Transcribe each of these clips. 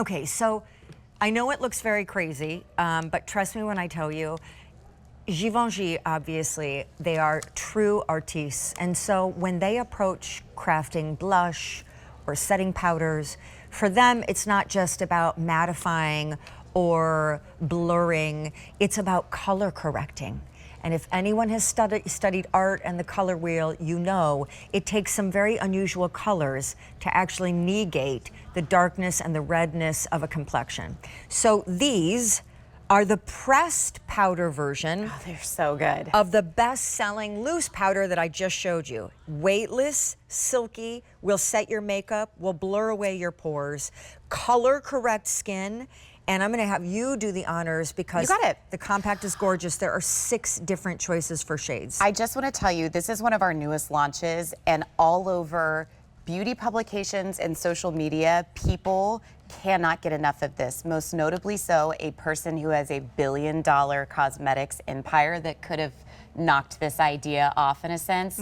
Okay, so I know it looks very crazy, but trust me when I tell you, Givenchy, obviously, they are true artistes. And so when they approach crafting blush or setting powders, for them, it's not just about mattifying or blurring, it's about color correcting. And if anyone has studied art and the color wheel, you know it takes some very unusual colors to actually negate the darkness and the redness of a complexion. So these are the pressed powder version. Oh, they're so good. Of the best-selling loose powder that I just showed you. Weightless, silky, will set your makeup, will blur away your pores, color correct skin. And I'm going to have you do the honors because you got it. The compact is gorgeous. There are 6 different choices for shades. I just want to tell you, this is one of our newest launches, and all over beauty publications and social media, people cannot get enough of this. Most notably so, a person who has a billion-dollar cosmetics empire that could have knocked this idea off in a sense,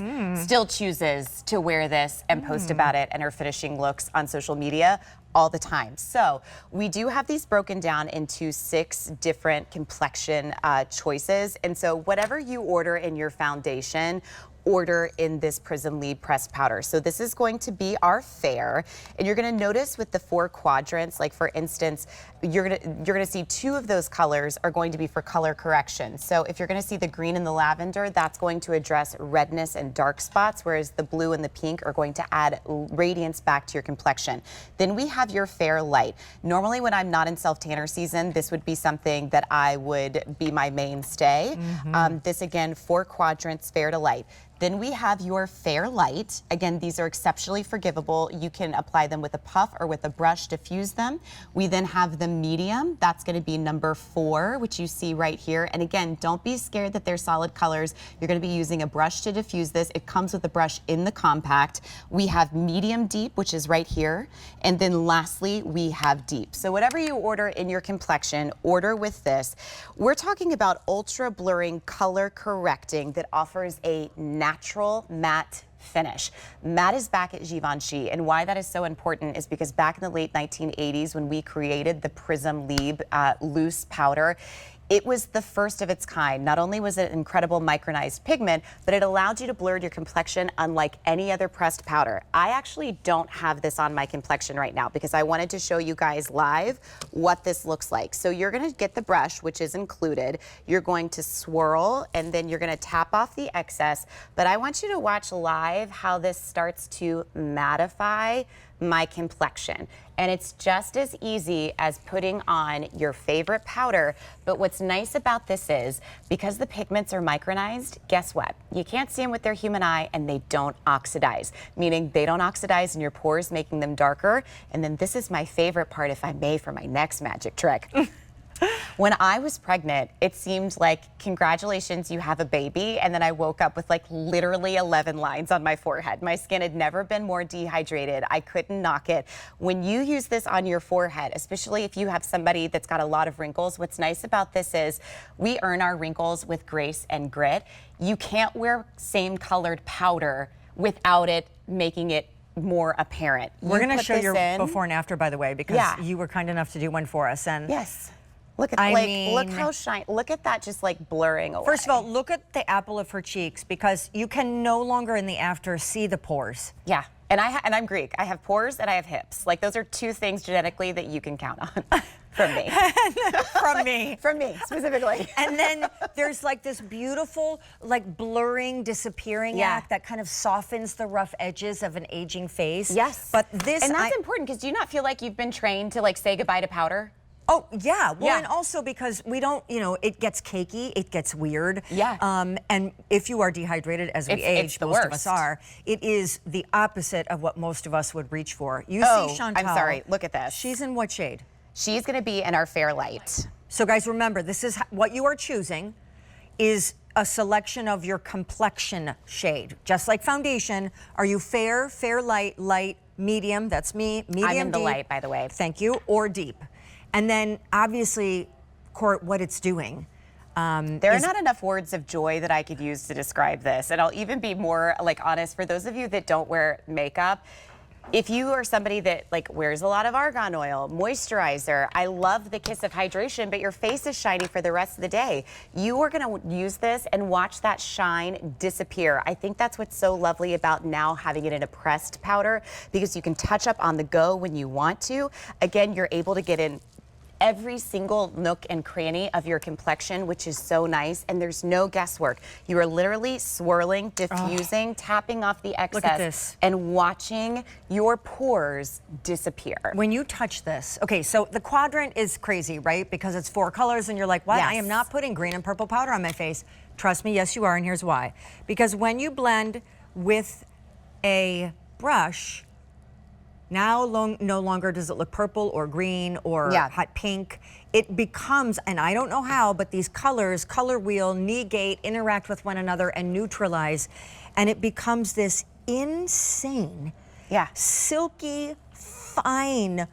still chooses to wear this and post about it and her finishing looks on social media all the time. So we do have these broken down into 6 different complexion choices. And so whatever you order in your foundation, order in this Prisme Libre Pressed Powder. So this is going to be our fair, and you're going to notice with the 4 quadrants, like for instance, you're going to see 2 of those colors are going to be for color correction. So if you're going to see the green and the lavender, that's going to address redness and dark spots, whereas the blue and the pink are going to add radiance back to your complexion. Then we have your fair light. Normally when I'm not in self-tanner season, this would be something that I would be my mainstay. This again, 4 quadrants, fair to light. Then we have your fair light. Again, these are exceptionally forgivable. You can apply them with a puff or with a brush to fuse them. We then have the medium. That's going to be number 4, which you see right here. And again, don't be scared that they're solid colors. You're going to be using a brush to diffuse this. It comes with a brush in the compact. We have medium deep, which is right here. And then lastly, we have deep. So whatever you order in your complexion, order with this. We're talking about ultra blurring color correcting that offers a natural matte finish. Matte is back at Givenchy, and why that is so important is because back in the late 1980s when we created the Prisme Libre loose powder, it was the first of its kind. Not only was it an incredible micronized pigment, but it allowed you to blur your complexion unlike any other pressed powder. I actually don't have this on my complexion right now because I wanted to show you guys live what this looks like. So you're gonna get the brush, which is included. You're going to swirl, and then you're gonna tap off the excess. But I want you to watch live how this starts to mattify my complexion. And it's just as easy as putting on your favorite powder. But what's nice about this is, because the pigments are micronized, guess what? You can't see them with their human eye, and they don't oxidize, meaning they don't oxidize in your pores, making them darker. And then this is my favorite part, if I may, for my next magic trick. When I was pregnant, it seemed like, congratulations, you have a baby. And then I woke up with like literally 11 lines on my forehead. My skin had never been more dehydrated. I couldn't knock it. When you use this on your forehead, especially if you have somebody that's got a lot of wrinkles, what's nice about this is we earn our wrinkles with grace and grit. You can't wear same colored powder without it making it more apparent. We're going to show your before and after, by the way, because you were kind enough to do one for us. And yes. Look at look how shiny. Look at that, just like blurring away. First of all, look at the apple of her cheeks, because you can no longer in the after see the pores. Yeah, and I'm Greek. I have pores and I have hips. Like, those are 2 things genetically that you can count on from me. From me. From me specifically. And then there's like this beautiful, like blurring, disappearing act that kind of softens the rough edges of an aging face. Yes. But this, and that's important, because do you not feel like you've been trained to like say goodbye to powder? Oh, yeah. Well, and also because we don't, you know, it gets cakey, it gets weird. Yeah. And if you are dehydrated as we age, most of us are, it is the opposite of what most of us would reach for. You see Chantal. I'm sorry. Look at this. She's in what shade? She's going to be in our fair light. So, guys, remember, this is what you are choosing is a selection of your complexion shade. Just like foundation, are you fair, fair light, light, medium? That's me. Medium, I'm in the deep. light, by the way. Thank you. Or deep. And then, obviously, Court, what it's doing. There are not enough words of joy that I could use to describe this. And I'll even be more like honest, for those of you that don't wear makeup, If you are somebody that like wears a lot of argan oil, moisturizer, I love the kiss of hydration, but your face is shiny for the rest of the day, you are gonna use this and watch that shine disappear. I think that's what's so lovely about now having it in a pressed powder, because you can touch up on the go when you want to. Again, you're able to get in every single nook and cranny of your complexion, which is so nice, and there's no guesswork. You are literally swirling, diffusing, tapping off the excess, Look at this. and watching your pores disappear. When you touch this, okay, so the quadrant is crazy, right? Because it's 4 colors and you're like, what? Yes. I am not putting green and purple powder on my face. Trust me, yes you are, and here's why. Because when you blend with a brush, now no longer does it look purple or green or hot pink. It becomes, and I don't know how, but these colors, color wheel, negate, interact with one another and neutralize. And it becomes this insane, silky, fine,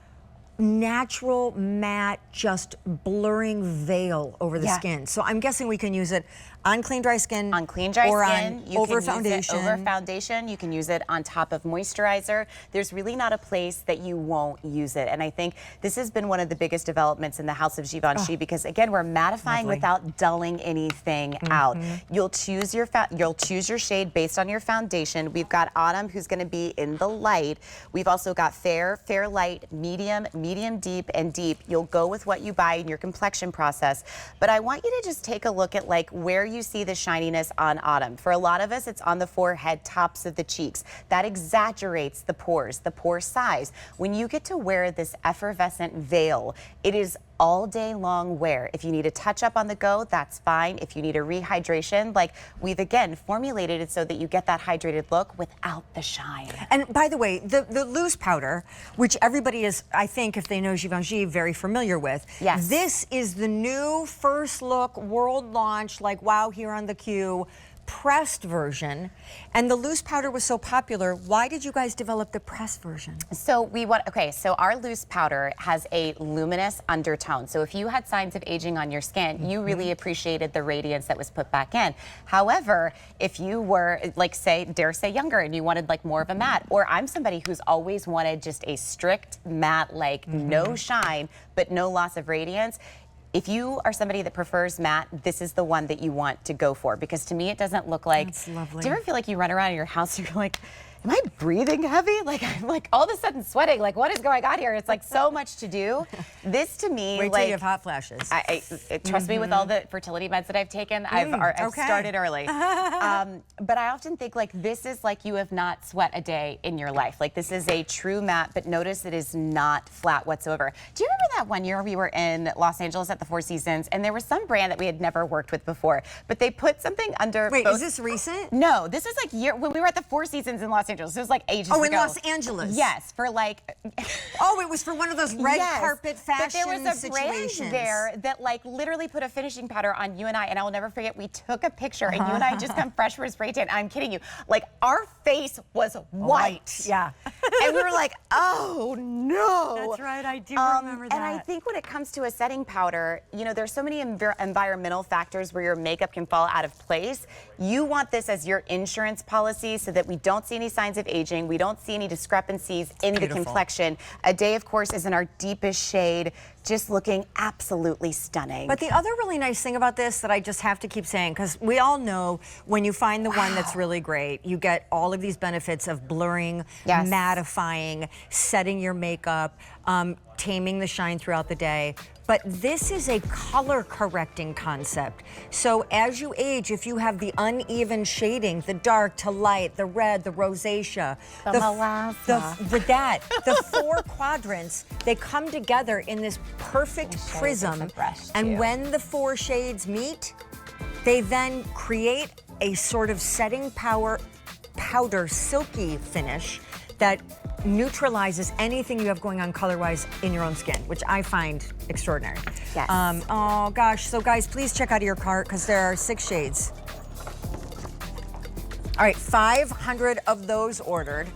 natural, matte, just blurring veil over the skin. So I'm guessing we can use it on clean, dry skin. On clean, dry or skin. On you over can foundation. Use it over foundation. You can use it on top of moisturizer. There's really not a place that you won't use it. And I think this has been one of the biggest developments in the house of Givenchy, because again, we're mattifying without dulling anything out. You'll choose your shade based on your foundation. We've got Autumn, who's going to be in the light. We've also got fair, fair light, medium, medium deep, and deep. You'll go with what you buy in your complexion process. But I want you to just take a look at like where you see the shininess on Autumn. For a lot of us, it's on the forehead, tops of the cheeks. That exaggerates the pore size. When you get to wear this effervescent veil, it is all day long wear. If you need a touch up on the go, that's fine. If you need a rehydration, like we've again formulated it so that you get that hydrated look without the shine. And by the way, the loose powder, which everybody is, I think, if they know Givenchy, very familiar with. Yes. This is the new first look, world launch, like wow, here on the Q, pressed version. And the loose powder was so popular. Why did you guys develop the pressed version? So so our loose powder has a luminous undertone. So if you had signs of aging on your skin, you really appreciated the radiance that was put back in. However, if you were like dare say younger and you wanted like more of a matte, or I'm somebody who's always wanted just a strict matte, like no shine, but no loss of radiance, if you are somebody that prefers matte, this is the one that you want to go for, because to me it doesn't look like. That's lovely. Do you ever feel like you run around your house and you're like, am I breathing heavy? Like I'm like all of a sudden sweating. Like what is going on here? It's like so much to do. This to me, Wait till you have hot flashes. Trust me, with all the fertility meds that I've taken, I've started early. But I often think like this is like you have not sweat a day in your life. Like this is a true matte, but notice it is not flat whatsoever. Do you remember that one year we were in Los Angeles at the Four Seasons, and there was some brand that we had never worked with before, but they put something under. Wait, is this recent? No, this is like when we were at the Four Seasons in Los Angeles. It was like ages ago. Oh, in Los Angeles. Yes, for like. Oh, it was for one of those red carpet fashion situations. But there was a situations. brand there that like literally put a finishing powder on you and I, and I will never forget. We took a picture, and you and I had just come fresh from a spray tan. I'm kidding you. Like our face was white. Yeah. And we were like, oh no. That's right. I do remember that. And I think when it comes to a setting powder, you know, there's so many environmental factors where your makeup can fall out of place. You want this as your insurance policy so that we don't see any signs of aging. We don't see any discrepancies in the complexion. A Day, of course, is in our deepest shade, just looking absolutely stunning. But the other really nice thing about this that I just have to keep saying, because we all know when you find the one that's really great, you get all of these benefits of blurring, mattifying, setting your makeup, taming the shine throughout the day. But this is a color correcting concept. So as you age, if you have the uneven shading, the dark to light, the red, the rosacea, the 4 quadrants, they come together in this perfect prism. And when the 4 shades meet, they then create a sort of setting powder silky finish that neutralizes anything you have going on color-wise in your own skin, which I find extraordinary. Yes. Oh gosh, so guys, please check out your cart because there are 6 shades. All right, 500 of those ordered.